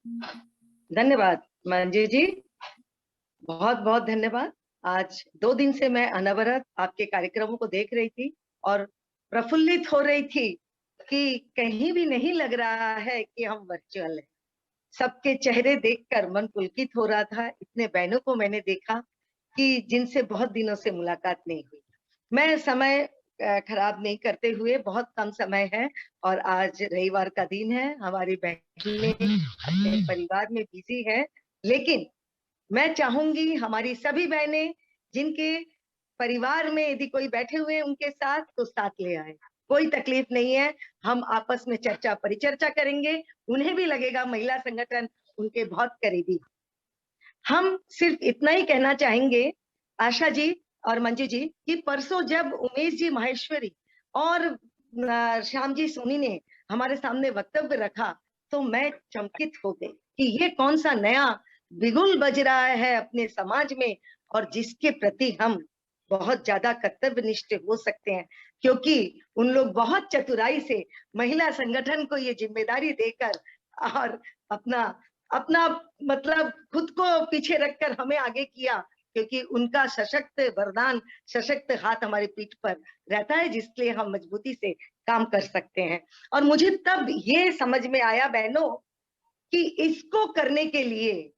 धन्यवाद मंजू जी, बहुत बहुत धन्यवाद। आज 2 दिन से मैं अनवरत आपके कार्यक्रमों को देख रही थी और प्रफुल्लित हो रही थी कि कहीं भी नहीं लग रहा है कि हम वर्चुअल हैं। सबके चेहरे देखकर मन पुलकित हो रहा था। इतने बहनों को मैंने देखा कि जिनसे बहुत दिनों से मुलाकात नहीं हुई। मैं समय खराब नहीं करते हुए, बहुत कम समय है और आज रविवार का दिन है, हमारी बहनें अपने परिवार में बिजी है, लेकिन मैं चाहूंगी हमारी सभी बहनें जिनके परिवार में यदि कोई बैठे हुए हैं उनके साथ तो साथ ले आए। कोई तकलीफ नहीं है, हम आपस में चर्चा परिचर्चा करेंगे, उन्हें भी लगेगा महिला संगठन उनके बहुत करीबी। हम सिर्फ इतना ही कहना चाहेंगे आशा जी और मंजू जी कि परसों जब उमेश जी माहेश्वरी और श्याम जी सोनी ने हमारे सामने वक्तव्य रखा तो मैं चमकित हो गई कि ये कौन सा नया बिगुल बज रहा है अपने समाज में और जिसके प्रति हम बहुत ज्यादा कर्तव्यनिष्ठ हो सकते हैं, क्योंकि उन लोग बहुत चतुराई से महिला संगठन को ये जिम्मेदारी देकर और अपना अपना मतलब खुद को पीछे रखकर हमें आगे किया, क्योंकि उनका सशक्त वरदान, सशक्त हाथ हमारी पीठ पर रहता है जिसलिए हम मजबूती से काम कर सकते हैं। और मुझे तब ये समझ में आया बहनों कि इसको करने के लिए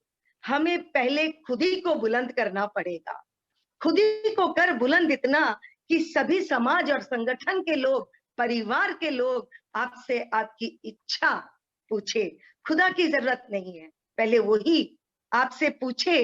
हमें पहले खुद ही को बुलंद करना पड़ेगा। खुद ही को कर बुलंद इतना कि सभी समाज और संगठन के लोग, परिवार के लोग आपसे आपकी इच्छा पूछे। खुदा की जरूरत नहीं है, पहले वही आपसे पूछे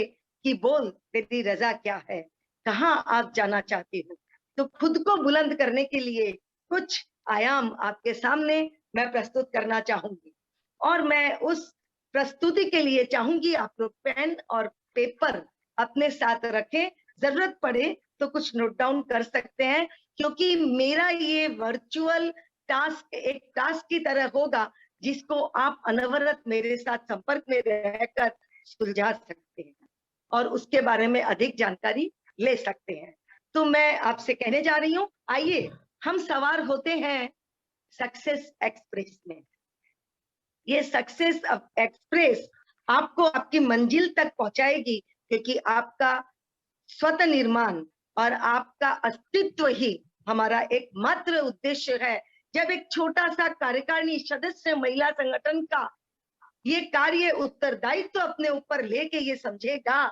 कि बोल तेरी रजा क्या है, कहाँ आप जाना चाहते हो। तो खुद को बुलंद करने के लिए कुछ आयाम आपके सामने मैं प्रस्तुत करना चाहूंगी और मैं उस प्रस्तुति के लिए चाहूंगी आप लोग पेन और पेपर अपने साथ रखें, जरूरत पड़े तो कुछ नोट डाउन कर सकते हैं, क्योंकि मेरा ये वर्चुअल टास्क एक टास्क की तरह होगा जिसको आप अनवरत मेरे साथ संपर्क में रहकर सुलझा सकते हैं और उसके बारे में अधिक जानकारी ले सकते हैं। तो मैं आपसे कहने जा रही हूँ, आइए हम सवार होते हैं सक्सेस एक्सप्रेस में। ये सक्सेस एक्सप्रेस आपको आपकी मंजिल तक पहुंचाएगी, क्योंकि आपका स्वतः निर्माण और आपका अस्तित्व ही हमारा एकमात्र उद्देश्य है। जब एक छोटा सा कार्यकारिणी सदस्य महिला संगठन का ये कार्य उत्तरदायित्व अपने ऊपर लेके ये समझेगा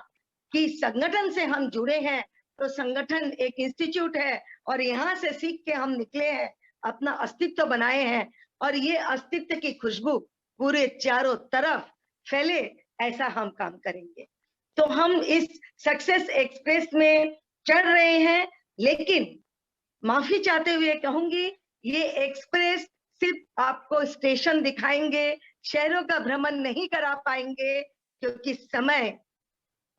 कि संगठन से हम जुड़े हैं, तो संगठन एक इंस्टीट्यूट है और यहाँ से सीख के हम निकले हैं, अपना अस्तित्व बनाए हैं और ये अस्तित्व की खुशबू पूरे चारों तरफ फैले, ऐसा हम काम करेंगे। तो हम इस सक्सेस एक्सप्रेस में चढ़ रहे हैं, लेकिन माफी चाहते हुए कहूंगी ये एक्सप्रेस सिर्फ आपको स्टेशन दिखाएंगे, शहरों का भ्रमण नहीं करा पाएंगे क्योंकि समय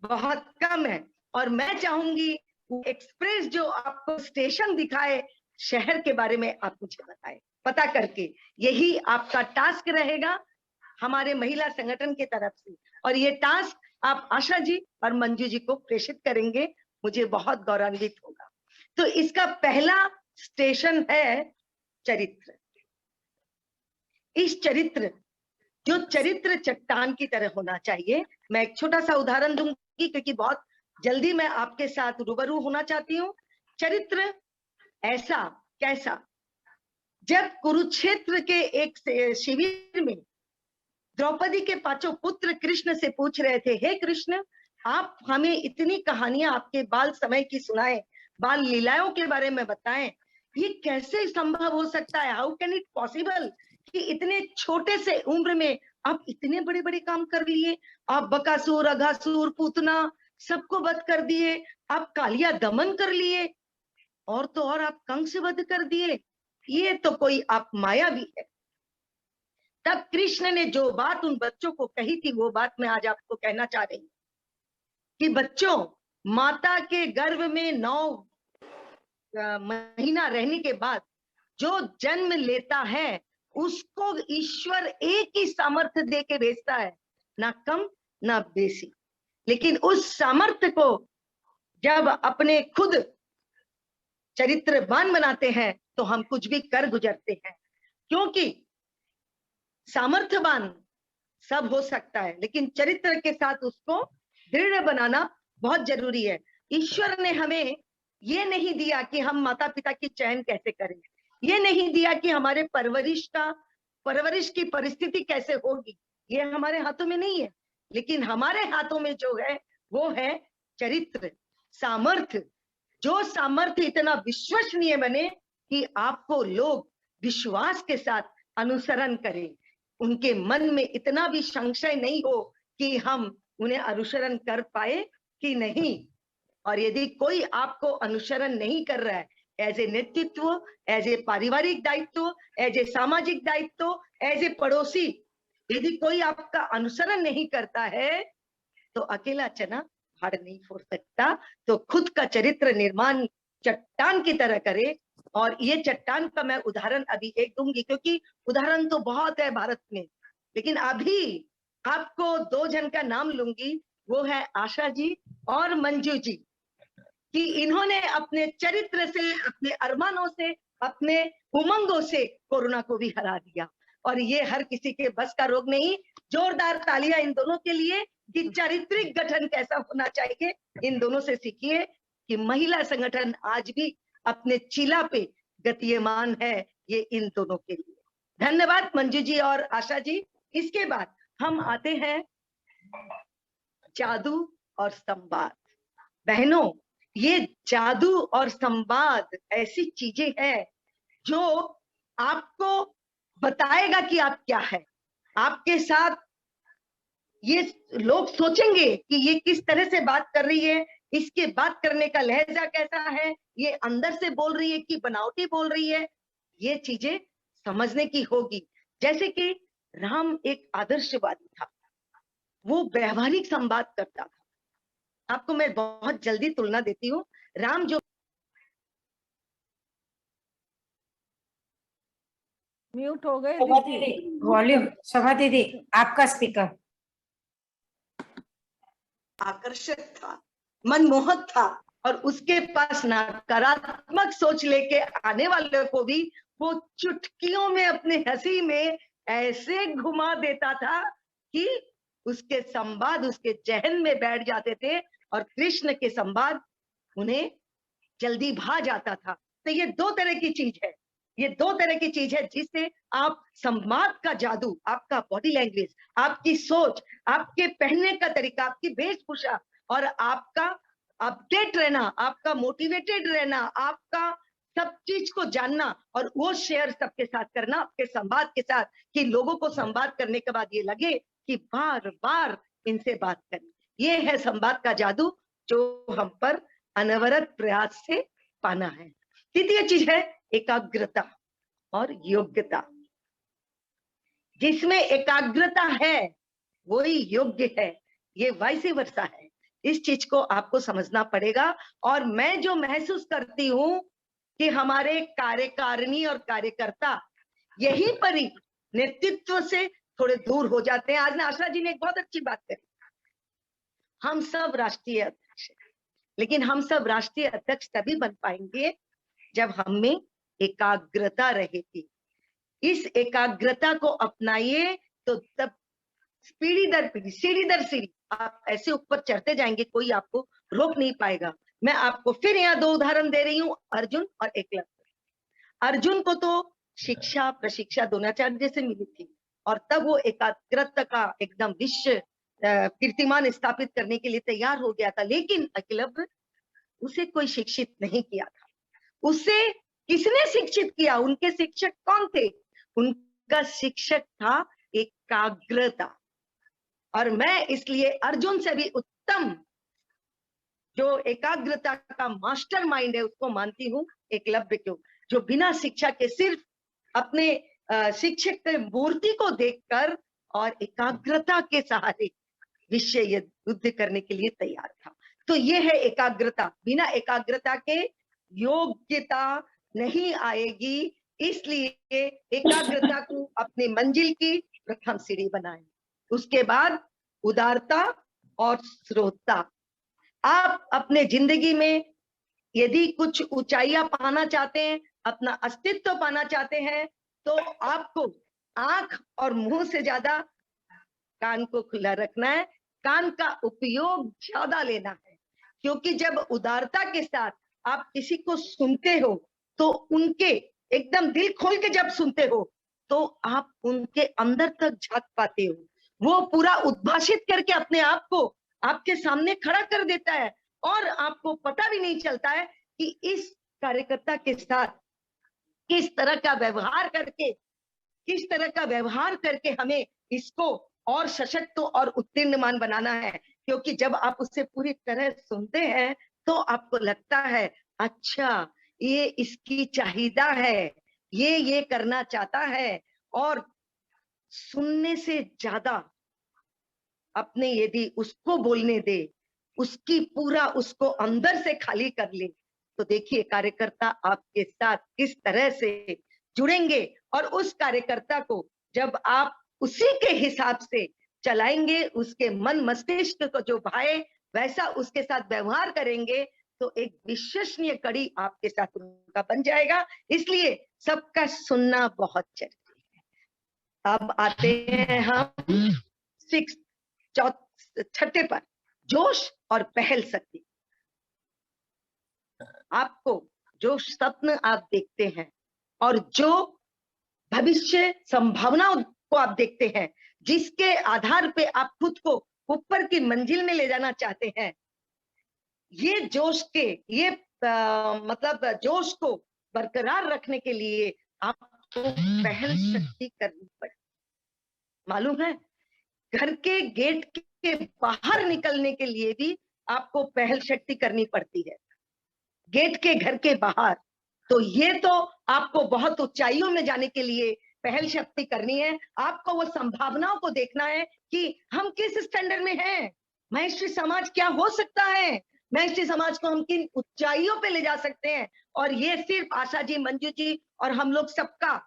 बहुत कम है। और मैं चाहूंगी एक्सप्रेस जो आपको स्टेशन दिखाए, शहर के बारे में आप मुझे बताएं, पता करके। यही आपका टास्क रहेगा हमारे महिला संगठन के तरफ से, और ये टास्क आप आशा जी और मंजू जी को प्रेषित करेंगे, मुझे बहुत गौरवान्वित होगा। तो इसका पहला स्टेशन है चरित्र। इस चरित्र, जो चरित्र चट्टान की तरह होना चाहिए। मैं एक छोटा सा उदाहरण दूंगी क्योंकि बहुत जल्दी मैं आपके साथ रूबरू होना चाहती हूँ। चरित्र ऐसा कैसा, जब कुरुक्षेत्र के एक शिविर में द्रौपदी के 5 पुत्र कृष्ण से पूछ रहे थे, हे कृष्ण आप हमें इतनी कहानियां आपके बाल समय की सुनाएं, बाल लीलाओं के बारे में बताएं, ये कैसे संभव हो सकता है, हाउ कैन इट पॉसिबल कि इतने छोटे से उम्र में आप इतने बड़े बड़े काम कर लिए। आप बकासुर, अघासुर, पूतना सबको वध कर दिए, आप कालिया दमन कर लिए और तो और आप कंस वध कर दिए, ये तो कोई आप माया भी है। तब कृष्ण ने जो बात उन बच्चों को कही थी वो बात मैं आज आपको कहना चाह रही हूँ कि बच्चों, माता के गर्भ में 9 महीना रहने के बाद जो जन्म लेता है उसको ईश्वर एक ही सामर्थ्य दे के भेजता है, ना कम ना बेसी। लेकिन उस सामर्थ्य को जब अपने खुद चरित्रवान बनाते हैं तो हम कुछ भी कर गुजरते हैं, क्योंकि सामर्थ्यवान सब हो सकता है, लेकिन चरित्र के साथ उसको दृढ़ बनाना बहुत जरूरी है। ईश्वर ने हमें ये नहीं दिया कि हम माता पिता की चयन कैसे करें, ये नहीं दिया कि हमारे परवरिश की परिस्थिति कैसे होगी, ये हमारे हाथों में नहीं है। लेकिन हमारे हाथों में जो है वो है चरित्र, सामर्थ्य। जो सामर्थ्य इतना विश्वसनीय बने कि आपको लोग विश्वास के साथ अनुसरण करें, उनके मन में इतना भी संशय नहीं हो कि हम उन्हें अनुसरण कर पाए कि नहीं। और यदि कोई आपको अनुसरण नहीं कर रहा है, एज ए नेतृत्व, एज ए पारिवारिक दायित्व, एज ए सामाजिक दायित्व, एज ए पड़ोसी, यदि कोई आपका अनुसरण नहीं करता है तो अकेला चना भाड़ नहीं फोड़ सकता। तो खुद का चरित्र निर्माण चट्टान की तरह करे। और ये चट्टान का मैं उदाहरण अभी एक दूंगी, क्योंकि उदाहरण तो बहुत है भारत में, लेकिन अभी आपको दो जन का नाम लूंगी, वो है आशा जी और मंजू जी, कि इन्होंने अपने चरित्र से, अपने अरमानों से, अपने उमंगों से कोरोना को भी हरा दिया। और ये हर किसी के बस का रोग नहीं। जोरदार तालियां इन दोनों के लिए कि चारित्रिक गठन कैसा होना चाहिए, इन दोनों से सीखिए कि महिला संगठन आज भी अपने चिला पे गतिमान है, ये इन दोनों के लिए। धन्यवाद मंजू जी और आशा जी। इसके बाद हम आते हैं जादू और संवाद। बहनों, ये जादू और संवाद ऐसी चीजें हैं जो आपको बताएगा कि आप क्या है। आपके साथ ये लोग सोचेंगे कि ये किस तरह से बात कर रही है, इसके बात करने का लहजा कैसा है, ये अंदर से बोल रही है कि बनावटी बोल रही है, ये चीजें समझने की होगी। जैसे कि राम एक आदर्शवादी था, वो व्यवहारिक संवाद करता था। आपको मैं बहुत जल्दी तुलना देती हूँ। राम जो म्यूट हो गए वॉल्यूम, शोभा दीदी आपका स्पीकर आकर्षक था, मनमोहक था, और उसके पास नकारात्मक सोच लेके आने वाले को भी वो चुटकियों में अपने हंसी में ऐसे घुमा देता था कि उसके संवाद उसके जहन में बैठ जाते थे और कृष्ण के संवाद उन्हें जल्दी भा जाता था। तो ये दो तरह की चीज है, ये दो तरह की चीज है जिससे आप संवाद का जादू, आपका बॉडी लैंग्वेज, आपकी सोच, आपके पहनने का तरीका, आपकी वेशभूषा और आपका अपडेट रहना, आपका मोटिवेटेड रहना, आपका सब चीज को जानना और वो शेयर सबके साथ करना आपके संवाद के साथ, कि लोगों को संवाद करने के बाद ये लगे कि बार बार इनसे बात करें। ये है संवाद का जादू जो हम पर अनवरत प्रयास से पाना है। तृतीय चीज है एकाग्रता और योग्यता। जिसमें एकाग्रता है वही योग्य है, ये वाइस वर्सा है। इस चीज को आपको समझना पड़ेगा। और मैं जो महसूस करती हूँ कि हमारे कार्यकारिणी और कार्यकर्ता यही पर ही नेतृत्व से थोड़े दूर हो जाते हैं। आज आशा जी ने एक बहुत अच्छी बात करी, हम सब राष्ट्रीय अध्यक्ष हैं, लेकिन हम सब राष्ट्रीय अध्यक्ष तभी बन पाएंगे जब हम में एकाग्रता रहेगी। इस एकाग्रता को अपनाइए तो तब पीढ़ी दर पीढ़ी, सीढ़ी दर सीढ़ी आप ऐसे ऊपर चढ़ते जाएंगे, कोई आपको रोक नहीं पाएगा। मैं आपको फिर यहाँ दो उदाहरण दे रही हूँ, अर्जुन और एकलव्य। अर्जुन को तो शिक्षा प्रशिक्षा द्रोणाचार्य से मिली थी और तब वो एकाग्रता का एकदम विश्व कीर्तिमान स्थापित करने के लिए तैयार हो गया था। लेकिन एकलव्य, उसे कोई शिक्षित नहीं किया था। उसे किसने शिक्षित किया? उनके शिक्षक कौन थे? उनका शिक्षक था एकाग्रता। और मैं इसलिए अर्जुन से भी उत्तम जो एकाग्रता का मास्टरमाइंड है उसको मानती हूँ एकलव्य को, जो बिना शिक्षा के सिर्फ अपने शिक्षक की मूर्ति को देखकर और एकाग्रता के सहारे विश्व युद्ध करने के लिए तैयार था। तो ये है एकाग्रता। बिना एकाग्रता के योग्यता नहीं आएगी। इसलिए एकाग्रता को अपनी मंजिल की प्रथम सीढ़ी बनाएं। उसके बाद उदारता और श्रोता। आप अपने जिंदगी में यदि कुछ ऊंचाइयां पाना चाहते हैं, अपना अस्तित्व पाना चाहते हैं, तो आपको आंख और मुंह से ज्यादा कान को खुला रखना है, कान का उपयोग ज्यादा लेना है, क्योंकि जब उदारता के साथ आप किसी को सुनते हो तो उनके एकदम दिल खोल के जब सुनते हो तो आप उनके अंदर तक झांक पाते हो। वो पूरा उद्भाषित करके अपने आप को आपके सामने खड़ा कर देता है और आपको पता भी नहीं चलता है कि इस कार्यकर्ता के साथ किस तरह का व्यवहार करके हमें इसको और सशक्त और उत्तीर्णमान बनाना है। क्योंकि जब आप उससे पूरी तरह सुनते हैं तो आपको लगता है अच्छा ये इसकी चाहिदा है, ये करना चाहता है। और सुनने से ज्यादा अपने यदि उसको बोलने दे, उसकी पूरा उसको अंदर से खाली कर ले, तो देखिए कार्यकर्ता आपके साथ किस तरह से जुड़ेंगे। और उस कार्यकर्ता को जब आप उसी के हिसाब से चलाएंगे, उसके मन मस्तिष्क को जो भाए वैसा उसके साथ व्यवहार करेंगे, तो एक विश्वसनीय कड़ी आपके साथ उनका बन जाएगा। इसलिए सबका सुनना बहुत जरूरी है। अब आते हैं हम छठे पर, जोश और पहल शक्ति। आपको जो स्वप्न आप देखते हैं और जो भविष्य संभावनाओं को आप देखते हैं, जिसके आधार पे आप खुद को ऊपर की मंजिल में ले जाना चाहते हैं, ये जोश के मतलब जोश को बरकरार रखने के लिए आपको पहल शक्ति करनी पड़ेगी। मालूम है, घर के गेट के बाहर निकलने के लिए भी आपको पहल शक्ति करनी पड़ती है, गेट के घर के बाहर। तो ये तो आपको बहुत ऊंचाइयों में जाने के लिए पहल शक्ति करनी है। आपको वो संभावनाओं को देखना है कि हम किस स्टैंडर्ड में हैं, महर्षि समाज क्या हो सकता है, महर्षि समाज को हम किन ऊंचाइयों पे ले जा सकते हैं। और ये सिर्फ आशा जी, मंजू जी और हम लोग सबका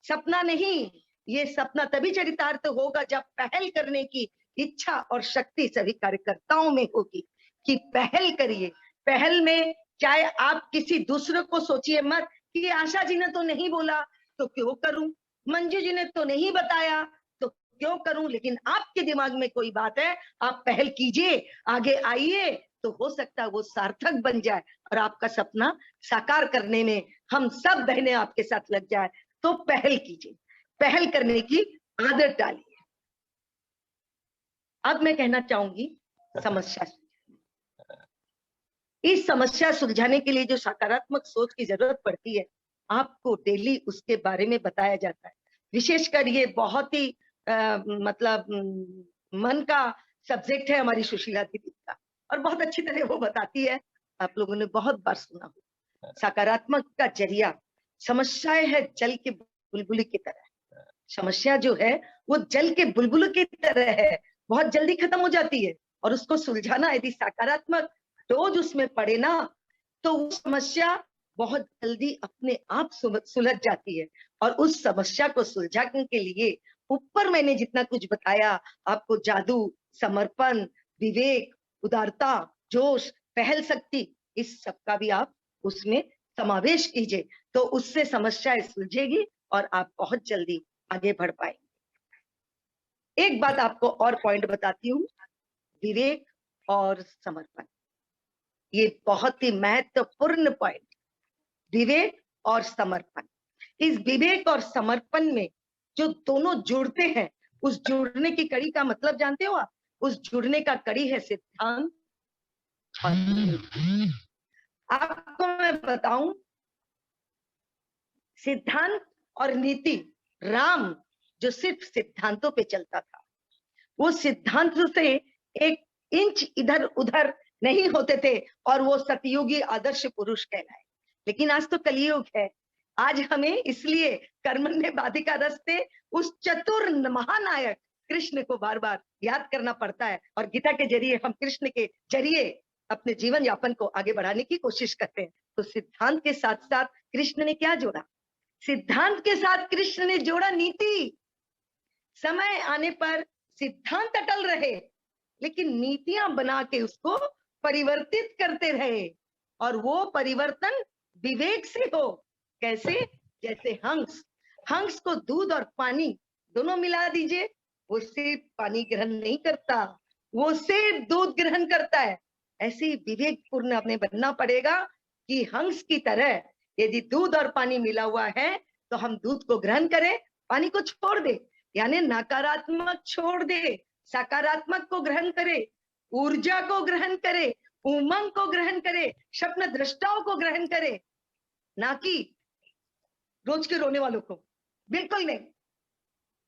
सपना नहीं, ये सपना तभी चरितार्थ होगा जब पहल करने की इच्छा और शक्ति सभी कार्यकर्ताओं में होगी कि पहल करिए। पहल में चाहे आप किसी दूसरे को सोचिए मत कि आशा जी ने तो नहीं बोला तो क्यों करूं, मंजू जी ने तो नहीं बताया तो क्यों करूं, लेकिन आपके दिमाग में कोई बात है, आप पहल कीजिए, आगे आइए, तो हो सकता है वो सार्थक बन जाए और आपका सपना साकार करने में हम सब बहनें आपके साथ लग जाए। तो पहल कीजिए, पहल करने की आदत डालिए। अब मैं कहना चाहूंगी समस्या, इस समस्या सुलझाने के लिए जो सकारात्मक सोच की जरूरत पड़ती है, आपको डेली उसके बारे में बताया जाता है। विशेषकर ये बहुत ही मतलब मन का सब्जेक्ट है हमारी सुशीला दीदी का, और बहुत अच्छी तरह वो बताती है, आप लोगों ने बहुत बार सुना हो। सकारात्मक का जरिया, समस्याएं है जल के बुलबुली की तरह, समस्या जो है वो जल के बुलबुल की तरह है, बहुत जल्दी खत्म हो जाती है। और उसको सुलझाना यदि सकारात्मक डोज उसमें पड़े ना, तो वो समस्या बहुत जल्दी अपने आप सुलझ जाती है। और उस समस्या को सुलझाने के लिए ऊपर मैंने जितना कुछ बताया आपको, जादू, समर्पण, विवेक, उदारता, जोश, पहल शक्ति, इस सब का भी आप उसमें समावेश कीजिए, तो उससे समस्याएं सुलझेगी और आप बहुत जल्दी आगे बढ़ पाएंगे। एक बात आपको और पॉइंट बताती हूँ, विवेक और समर्पण, ये बहुत ही महत्वपूर्ण पॉइंट, विवेक और समर्पण। इस विवेक और समर्पण में जो दोनों जुड़ते हैं, उस जुड़ने की कड़ी का मतलब जानते हो आप? उस जुड़ने का कड़ी है सिद्धांत और नीति। आपको मैं बताऊं, सिद्धांत और नीति, राम जो सिर्फ सिद्धांतों पे चलता था, वो सिद्धांत से एक इंच इधर उधर नहीं होते थे और वो सतयुगी आदर्श पुरुष कहलाए। लेकिन आज तो कलियुग है, आज हमें इसलिए कर्मण्य बाधिका रस्ते उस चतुर महानायक कृष्ण को बार बार याद करना पड़ता है, और गीता के जरिए हम कृष्ण के जरिए अपने जीवन यापन को आगे बढ़ाने की कोशिश करते हैं। तो सिद्धांत के साथ साथ कृष्ण ने क्या जोड़ा? सिद्धांत के साथ कृष्ण ने जोड़ा नीति। समय आने पर सिद्धांत अटल रहे, लेकिन नीतियां बना के उसको परिवर्तित करते रहे, और वो परिवर्तन विवेक से हो। कैसे? जैसे हंस, हंस को दूध और पानी दोनों मिला दीजिए, वो सिर्फ पानी ग्रहण नहीं करता, वो सिर्फ दूध ग्रहण करता है। ऐसे विवेकपूर्ण हमें बनना पड़ेगा कि हंस की तरह यदि दूध और पानी मिला हुआ है तो हम दूध को ग्रहण करें, पानी को छोड़ दे, यानी नकारात्मक छोड़ दे, सकारात्मक को ग्रहण करे, ऊर्जा को ग्रहण करे, उमंग को ग्रहण करे, स्वप्न दृष्टाओं को ग्रहण करे, ना कि रोज के रोने वालों को। बिल्कुल नहीं।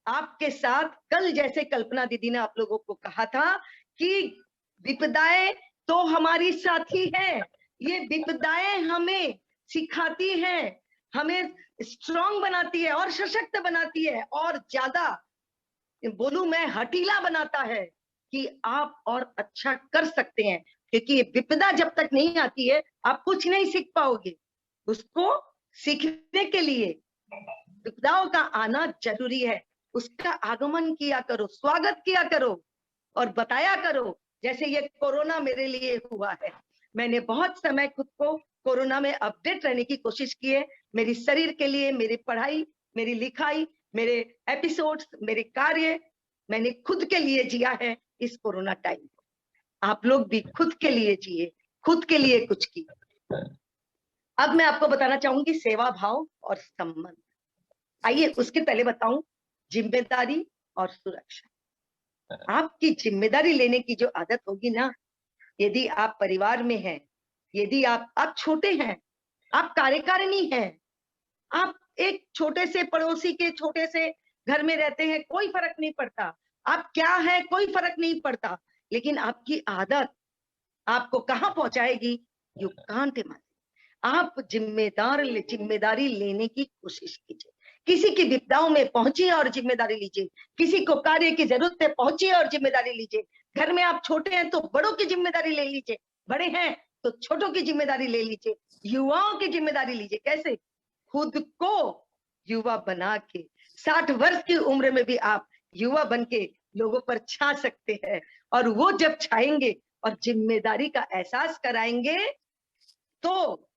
आपके साथ कल जैसे कल्पना दीदी ने आप लोगों को कहा था कि विपदाएं तो हमारी साथी है, ये विपदाएं हमें सिखाती हैं, हमें स्ट्रांग बनाती है और सशक्त बनाती है और ज्यादा बोलूं मैं हठीला बनाता है कि आप और अच्छा कर सकते हैं। क्योंकि ये विपदा जब तक नहीं आती है आप कुछ नहीं सीख पाओगे। उसको सीखने के लिए विपदाओं का आना जरूरी है, उसका आगमन किया करो, स्वागत किया करो और बताया करो। जैसे ये कोरोना मेरे लिए हुआ है, मैंने बहुत समय खुद को कोरोना में अपडेट रहने की कोशिश की है, मेरी शरीर के लिए, मेरी पढ़ाई, मेरी लिखाई, मेरे एपिसोड्स, मेरे कार्य, मैंने खुद के लिए जिया है इस कोरोना टाइम को। आप लोग भी खुद के लिए जिए, खुद के लिए कुछ किए। अब मैं आपको बताना चाहूंगी सेवा भाव और संबंध। आइए उसके पहले बताऊं जिम्मेदारी और सुरक्षा। आपकी जिम्मेदारी लेने की जो आदत होगी ना, यदि आप परिवार में हैं, यदि आप छोटे हैं, आप कार्यकारिणी हैं, आप एक छोटे से पड़ोसी के छोटे से घर में रहते हैं, कोई फर्क नहीं पड़ता, आप क्या है कोई फर्क नहीं पड़ता, लेकिन आपकी आदत आपको कहां पहुंचाएगी, यू कांट इमेजिन। आप जिम्मेदारी लेने की कोशिश कीजिए, किसी की विपदाओं में पहुंचिए और जिम्मेदारी लीजिए, किसी को कार्य की जरूरत है पहुंचिए और जिम्मेदारी लीजिए। घर में आप छोटे हैं तो बड़ों की जिम्मेदारी ले लीजिए, बड़े हैं तो छोटों की जिम्मेदारी ले लीजिए, युवाओं की जिम्मेदारी लीजिए। कैसे? खुद को युवा बना के 60 वर्ष की उम्र में भी आप युवा बन के लोगों पर छा सकते हैं, और वो जब छाएंगे और जिम्मेदारी का एहसास कराएंगे तो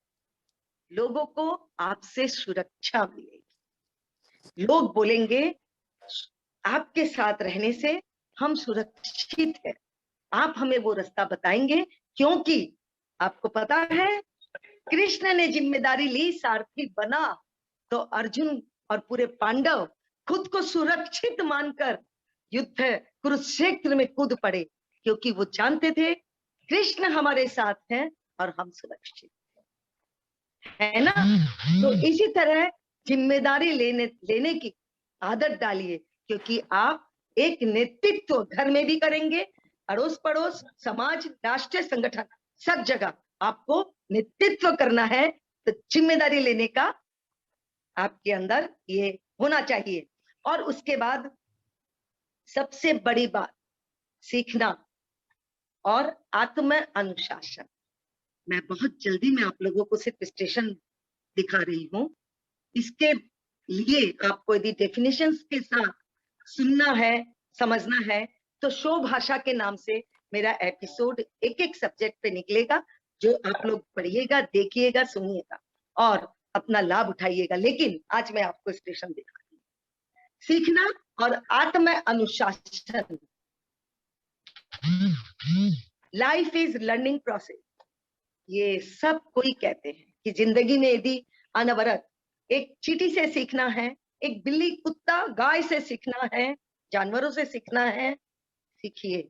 लोगों को आपसे सुरक्षा मिलेगी। लोग बोलेंगे आपके साथ रहने से हम सुरक्षित हैं, आप हमें वो रास्ता बताएंगे, क्योंकि आपको पता है कृष्ण ने जिम्मेदारी ली, सारथी बना, तो अर्जुन और पूरे पांडव खुद को सुरक्षित मानकर युद्ध कुरुक्षेत्र में कूद पड़े, क्योंकि वो जानते थे कृष्ण हमारे साथ हैं और हम सुरक्षित है ना। तो इसी तरह जिम्मेदारी लेने की आदत डालिए, क्योंकि आप एक नेतृत्व घर में भी करेंगे, अड़ोस पड़ोस, समाज, राष्ट्रीय संगठन, सब जगह आपको नेतृत्व करना है, तो जिम्मेदारी लेने का आपके अंदर ये होना चाहिए। और उसके बाद सबसे बड़ी बात सीखना और आत्म अनुशासन। मैं बहुत जल्दी में आप लोगों को सिर्फ स्टेशन दिखा रही हूँ, इसके लिए आपको यदि डेफिनेशंस के साथ सुनना है, समझना है, तो शो भाषा के नाम से मेरा एपिसोड एक एक सब्जेक्ट पे निकलेगा, जो आप लोग पढ़िएगा, देखिएगा, सुनिएगा और अपना लाभ उठाइएगा। लेकिन आज मैं आपको स्टेशन दिखा रही हूँ, सीखना और आत्म अनुशासन। Life is learning process. ये सब कोई कहते हैं कि जिंदगी में यदि अनवरत एक चींटी से सीखना है, एक बिल्ली, कुत्ता, गाय से सीखना है, जानवरों से सीखना है, सीखिए।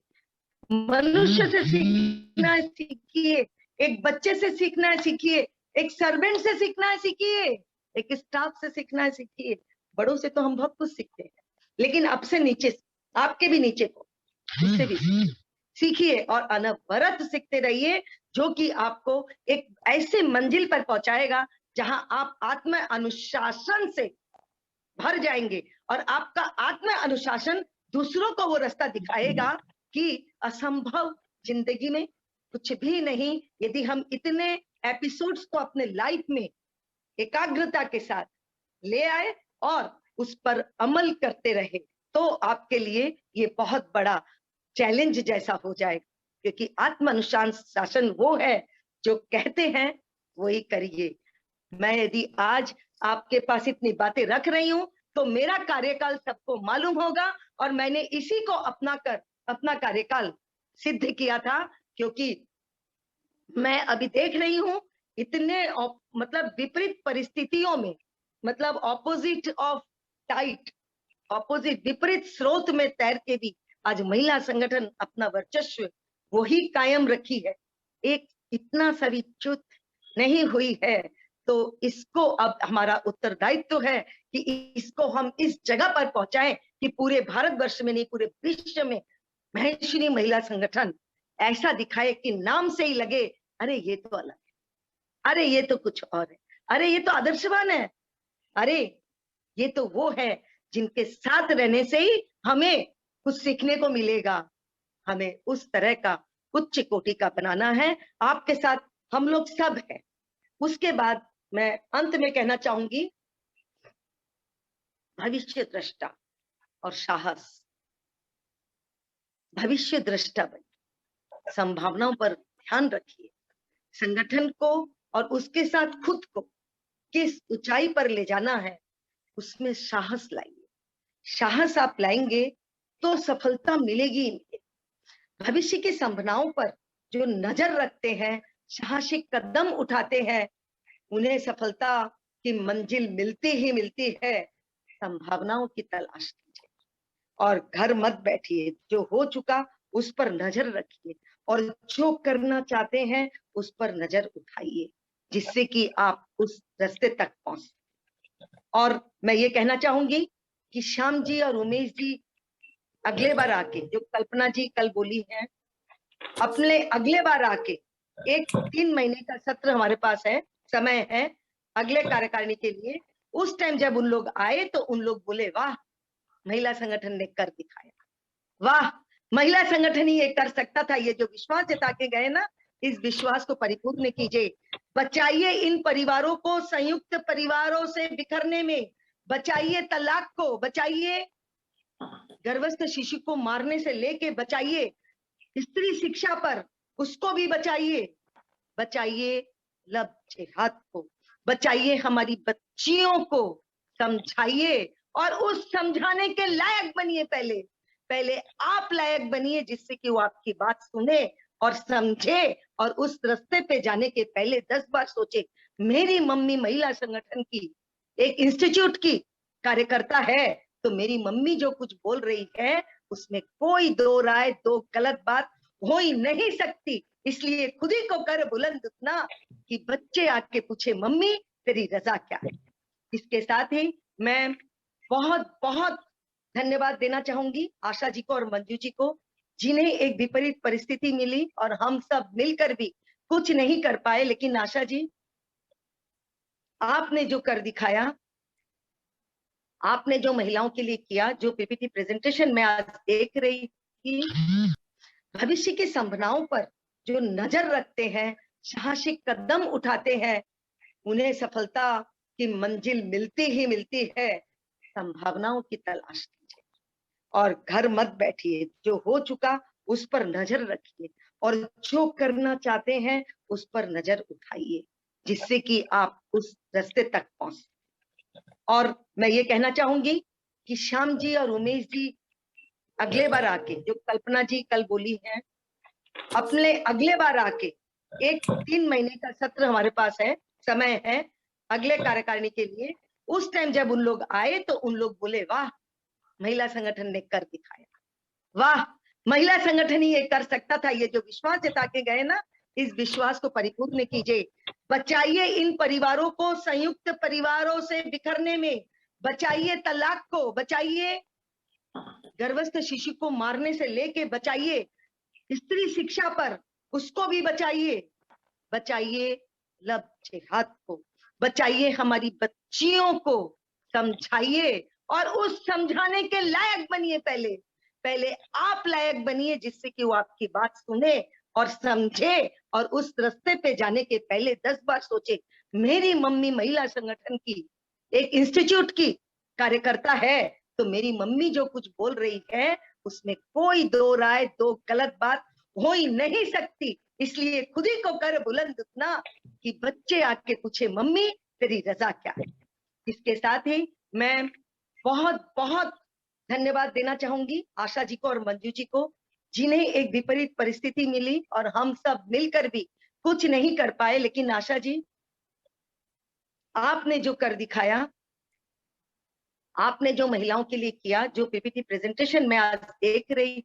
मनुष्य से सीखना है, सीखिए। एक बच्चे से सीखना है, सीखिए। एक सर्वेंट से सीखना है, सीखिए। एक स्टाफ से सीखना है, सीखिए। बड़ों से तो हम बहुत कुछ सीखते हैं, लेकिन अब से नीचे, आपके भी नीचे को, उससे भी सीखिए और अनवरत सीखते रहिए, जो कि आपको एक ऐसे मंजिल पर पहुंचाएगा जहां आप आत्म अनुशासन से भर जाएंगे, और आपका आत्म अनुशासन दूसरों को वो रास्ता दिखाएगा कि असंभव जिंदगी में कुछ भी नहीं। यदि हम इतने एपिसोड्स को अपने लाइफ में एकाग्रता के साथ ले आए और उस पर अमल करते रहे, तो आपके लिए ये बहुत बड़ा चैलेंज जैसा हो जाएगा। क्योंकि आत्म अनुशासन वो है जो कहते हैं वही करिए। मैं यदि आज आपके पास इतनी बातें रख रही हूं, तो मेरा कार्यकाल सबको मालूम होगा और मैंने इसी को अपना कर अपना कार्यकाल सिद्ध किया था। क्योंकि मैं अभी देख रही हूं इतने मतलब विपरीत परिस्थितियों में, मतलब ऑपोजिट ऑफ टाइट, ऑपोजिट विपरीत स्रोत में तैर के भी आज महिला संगठन अपना वर्चस्व वही कायम रखी है। एक इतना सा भी च्युत नहीं हुई है। तो इसको अब हमारा उत्तरदायित्व है कि इसको हम इस जगह पर पहुंचाएं कि पूरे भारतवर्ष में नहीं, पूरे विश्व में महेश्वरी महिला संगठन ऐसा दिखाए कि नाम से ही लगे, अरे ये तो अलग है, अरे ये तो कुछ और है, अरे ये तो आदर्शवान है, अरे ये तो वो है जिनके साथ रहने से ही हमें कुछ सीखने को मिलेगा। हमें उस तरह का उच्च कोटि का बनाना है। आपके साथ हम लोग सब हैं। उसके बाद मैं अंत में कहना चाहूंगी, भविष्य दृष्टा और साहस, भविष्य दृष्टा बनिए, संभावनाओं पर ध्यान रखिए, संगठन को और उसके साथ खुद को किस ऊंचाई पर ले जाना है उसमें साहस लाइए। साहस आप लाएंगे तो सफलता मिलेगी ही मिलेगी। भविष्य की संभावनाओं पर जो नजर रखते हैं, साहसिक कदम उठाते हैं, उन्हें सफलता की मंजिल मिलती ही मिलती है। संभावनाओं की तलाश कीजिए और घर मत बैठिए। जो हो चुका उस पर नजर रखिए और जो करना चाहते हैं उस पर नजर उठाइए, जिससे कि आप उस रास्ते तक पहुंच। और मैं ये कहना चाहूंगी कि श्याम जी और उमेश जी अगले बार आके, जो कल्पना जी कल बोली है, अपने अगले बार आके 3 महीने का सत्र हमारे पास है, समय है अगले कार्यकारिणी के लिए। उस टाइम जब उन लोग आए तो उन लोग बोले, वाह महिला संगठन ने कर दिखाया, वाह महिला संगठन ही ये कर सकता था। ये जो विश्वास जता के गए ना, इस विश्वास को परिपूर्ण कीजिए। बचाइए इन परिवारों को संयुक्त परिवारों से बिखरने में, बचाइए तलाक को, बचाइए गर्भस्थ शिशु को मारने से लेके बचाइए स्त्री शिक्षा पर, उसको भी बचाइए, बचाइए लव जिहाद को, बचाइए हमारी बच्चियों को, समझाइए और उस समझाने के लायक बनिए। पहले आप लायक बनिए जिससे कि वो आपकी बात सुने और समझे और उस रास्ते पे जाने के पहले 10 बार सोचे। मेरी मम्मी महिला संगठन की एक इंस्टीट्यूट की कार्यकर्ता है, तो मेरी मम्मी जो कुछ बोल रही है उसमें कोई दो राय, दो गलत बात हो ही नहीं सकती। इसलिए खुद ही को कर बुलंद उतना कि बच्चे आके पूछे, मम्मी तेरी रजा क्या है। इसके साथ ही मैं बहुत बहुत धन्यवाद देना चाहूंगी आशा जी को और मंजू जी को, जिन्हें एक विपरीत परिस्थिति मिली और हम सब मिलकर भी कुछ नहीं कर पाए। लेकिन आशा जी, आपने जो कर दिखाया, आपने जो महिलाओं के लिए किया, जो पीपीटी प्रेजेंटेशन में आज देख रही थी, भविष्य की संभावनाओं पर जो नजर रखते हैं, साहसिक कदम उठाते हैं, उन्हें सफलता की मंजिल मिलती ही मिलती है। संभावनाओं की तलाश कीजिए और घर मत बैठिए। जो हो चुका उस पर नजर रखिए और जो करना चाहते हैं उस पर नजर उठाइए, जिससे कि आप उस रास्ते तक पहुंच। और मैं ये कहना चाहूंगी कि श्याम जी और उमेश जी अगले बार आके, जो कल्पना जी कल बोली है, अपने अगले बार आके 3 महीने का सत्र हमारे पास है, समय है अगले कार्यकारिणी के लिए। उस टाइम जब उन लोग आए तो उन लोग बोले, वाह महिला संगठन ने कर दिखाया, वाह महिला संगठन ही ये कर सकता था। ये जो विश्वास जता के गए ना, इस विश्वास को परिपूर्ण कीजिए। बचाइए इन परिवारों को संयुक्त परिवारों से बिखरने में, बचाइए तलाक को, बचाइए गर्भस्थ शिशु को मारने से लेके बचाइए स्त्री शिक्षा पर, उसको भी बचाइए, बचाइए लव जिहाद को, बचाइए हमारी बच्चियों को, समझाइए और उस समझाने के लायक बनिए। पहले आप लायक बनिए जिससे कि वो आपकी बात सुने और समझे और उस रास्ते पे जाने के पहले 10 बार सोचे। मेरी मम्मी महिला संगठन की एक इंस्टीट्यूट की कार्यकर्ता है, तो मेरी मम्मी जो कुछ बोल रही है उसमें कोई दो राय, दो गलत बात हो ही नहीं सकती। इसलिए खुद ही को कर बुलंद उतना कि बच्चे आके पूछे, मम्मी तेरी रजा क्या है। इसके साथ ही मैं बहुत बहुत धन्यवाद देना चाहूंगी आशा जी को और मंजू जी को, जिन्हें एक विपरीत परिस्थिति मिली और हम सब मिलकर भी कुछ नहीं कर पाए, लेकिन आशा जी आपने जो कर दिखाया, आपने जो महिलाओं के लिए किया, जो पीपीटी प्रेजेंटेशन में आज देख रही